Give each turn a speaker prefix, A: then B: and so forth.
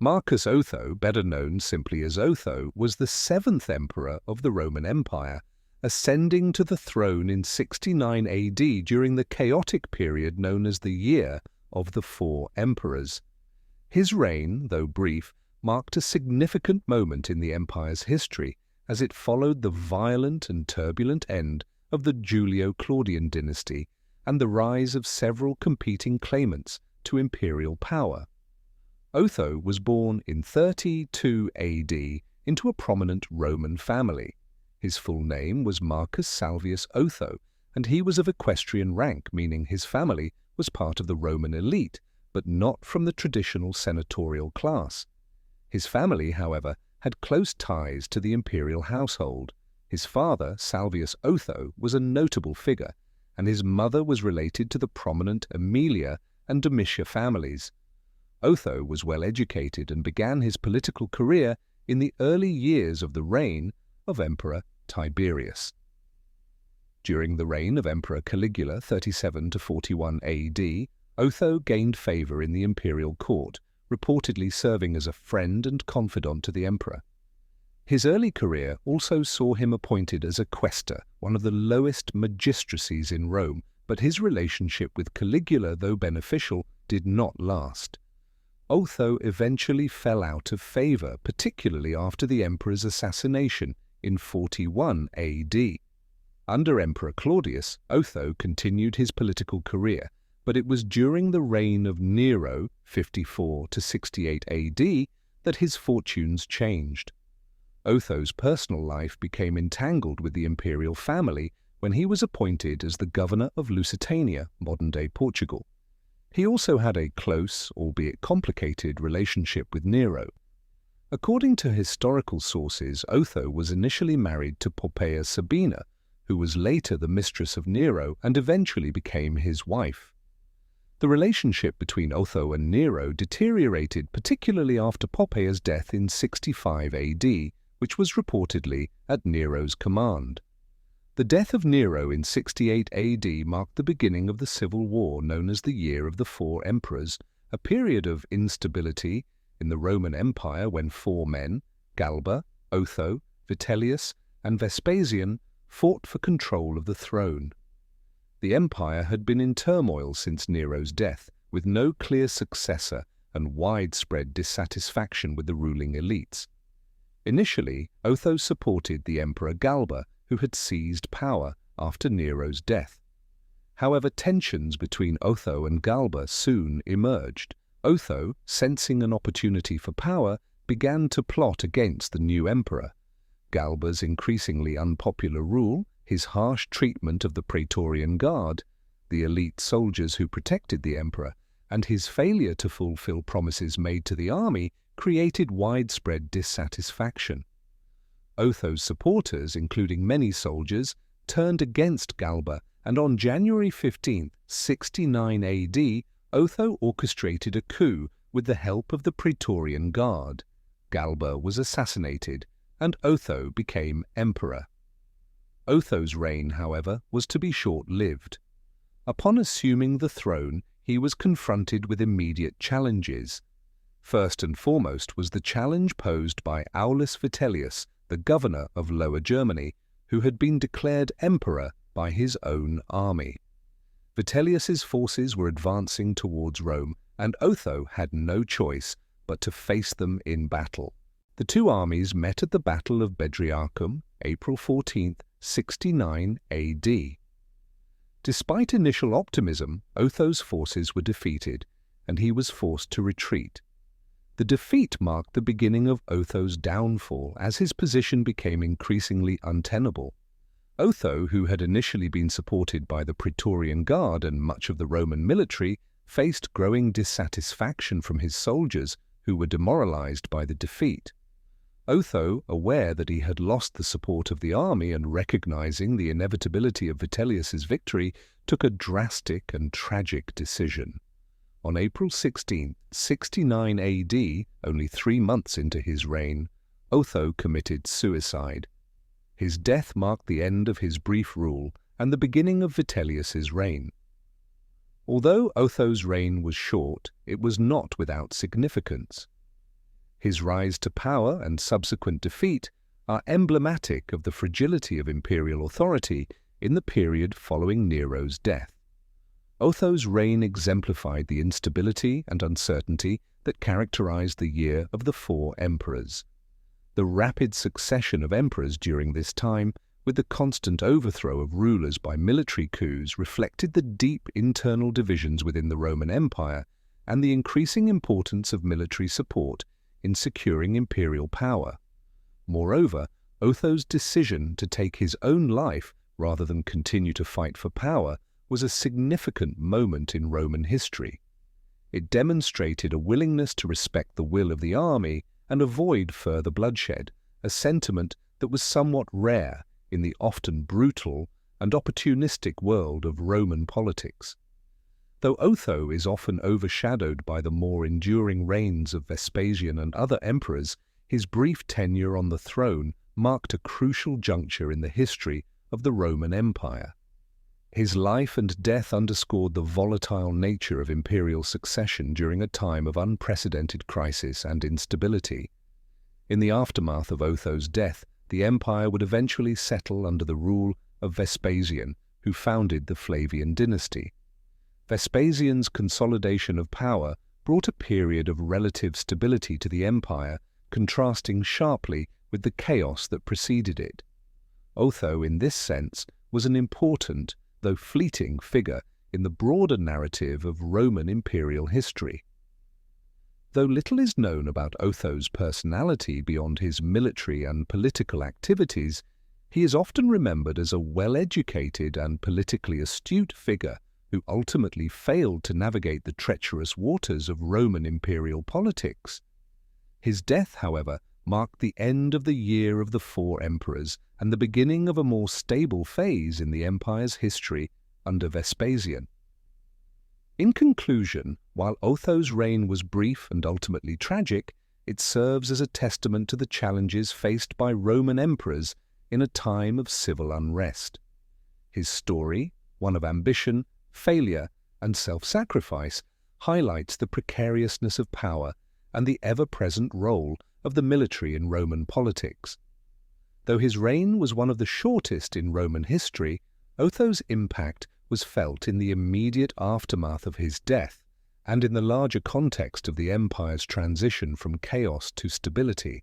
A: Marcus Otho, better known simply as Otho, was the seventh emperor of the Roman Empire, ascending to the throne in 69 AD during the chaotic period known as the Year of the Four Emperors. His reign, though brief, marked a significant moment in the empire's history as it followed the violent and turbulent end of the Julio-Claudian dynasty and the rise of several competing claimants to imperial power. Otho was born in 32 AD into a prominent Roman family. His full name was Marcus Salvius Otho, and he was of equestrian rank, meaning his family was part of the Roman elite, but not from the traditional senatorial class. His family, however, had close ties to the imperial household. His father, Salvius Otho, was a notable figure, and his mother was related to the prominent Aemilia and Domitia families. Otho was well educated and began his political career in the early years of the reign of Emperor Tiberius. During the reign of Emperor Caligula 37 to 41 AD, Otho gained favor in the imperial court, reportedly serving as a friend and confidant to the emperor. His early career also saw him appointed as a quaestor, one of the lowest magistracies in Rome, but his relationship with Caligula, though beneficial, did not last. Otho eventually fell out of favor, particularly after the emperor's assassination in 41 AD. Under Emperor Claudius, Otho continued his political career, but it was during the reign of Nero, 54 to 68 AD, that his fortunes changed. Otho's personal life became entangled with the imperial family when he was appointed as the governor of Lusitania, modern-day Portugal. He also had a close, albeit complicated, relationship with Nero. According to historical sources, Otho was initially married to Poppaea Sabina, who was later the mistress of Nero and eventually became his wife. The relationship between Otho and Nero deteriorated particularly after Poppaea's death in 65 AD, which was reportedly at Nero's command. The death of Nero in 68 AD marked the beginning of the civil war known as the Year of the Four Emperors, a period of instability in the Roman Empire when four men, Galba, Otho, Vitellius, and Vespasian, fought for control of the throne. The empire had been in turmoil since Nero's death, with no clear successor and widespread dissatisfaction with the ruling elites. Initially, Otho supported the Emperor Galba, who had seized power after Nero's death. However, tensions between Otho and Galba soon emerged. Otho, sensing an opportunity for power, began to plot against the new emperor. Galba's increasingly unpopular rule, his harsh treatment of the Praetorian Guard, the elite soldiers who protected the emperor, and his failure to fulfill promises made to the army created widespread dissatisfaction. Otho's supporters, including many soldiers, turned against Galba, and on January 15, 69 AD, Otho orchestrated a coup with the help of the Praetorian Guard. Galba was assassinated, and Otho became emperor. Otho's reign, however, was to be short-lived. Upon assuming the throne, he was confronted with immediate challenges. First and foremost was the challenge posed by Aulus Vitellius, the governor of Lower Germany, who had been declared emperor by his own army. Vitellius's forces were advancing towards Rome, and Otho had no choice but to face them in battle. The two armies met at the Battle of Bedriacum, April 14, 69 AD. Despite initial optimism, Otho's forces were defeated, and he was forced to retreat. The defeat marked the beginning of Otho's downfall as his position became increasingly untenable. Otho, who had initially been supported by the Praetorian Guard and much of the Roman military, faced growing dissatisfaction from his soldiers who were demoralized by the defeat. Otho, aware that he had lost the support of the army and recognizing the inevitability of Vitellius's victory, took a drastic and tragic decision. On April 16, 69 AD, only 3 months into his reign, Otho committed suicide. His death marked the end of his brief rule and the beginning of Vitellius's reign. Although Otho's reign was short, it was not without significance. His rise to power and subsequent defeat are emblematic of the fragility of imperial authority in the period following Nero's death. Otho's reign exemplified the instability and uncertainty that characterized the year of the four emperors. The rapid succession of emperors during this time, with the constant overthrow of rulers by military coups, reflected the deep internal divisions within the Roman Empire and the increasing importance of military support in securing imperial power. Moreover, Otho's decision to take his own life rather than continue to fight for power was a significant moment in Roman history. It demonstrated a willingness to respect the will of the army and avoid further bloodshed, a sentiment that was somewhat rare in the often brutal and opportunistic world of Roman politics. Though Otho is often overshadowed by the more enduring reigns of Vespasian and other emperors, his brief tenure on the throne marked a crucial juncture in the history of the Roman Empire. His life and death underscored the volatile nature of imperial succession during a time of unprecedented crisis and instability. In the aftermath of Otho's death, the empire would eventually settle under the rule of Vespasian, who founded the Flavian dynasty. Vespasian's consolidation of power brought a period of relative stability to the empire, contrasting sharply with the chaos that preceded it. Otho, in this sense, was an important, though fleeting, figure in the broader narrative of Roman imperial history. Though little is known about Otho's personality beyond his military and political activities, he is often remembered as a well-educated and politically astute figure who ultimately failed to navigate the treacherous waters of Roman imperial politics. His death, however, marked the end of the year of the four emperors and the beginning of a more stable phase in the empire's history under Vespasian. In conclusion, while Otho's reign was brief and ultimately tragic, it serves as a testament to the challenges faced by Roman emperors in a time of civil unrest. His story, one of ambition, failure, and self-sacrifice, highlights the precariousness of power and the ever-present role of the military in Roman politics. Though his reign was one of the shortest in Roman history, Otho's impact was felt in the immediate aftermath of his death and in the larger context of the empire's transition from chaos to stability.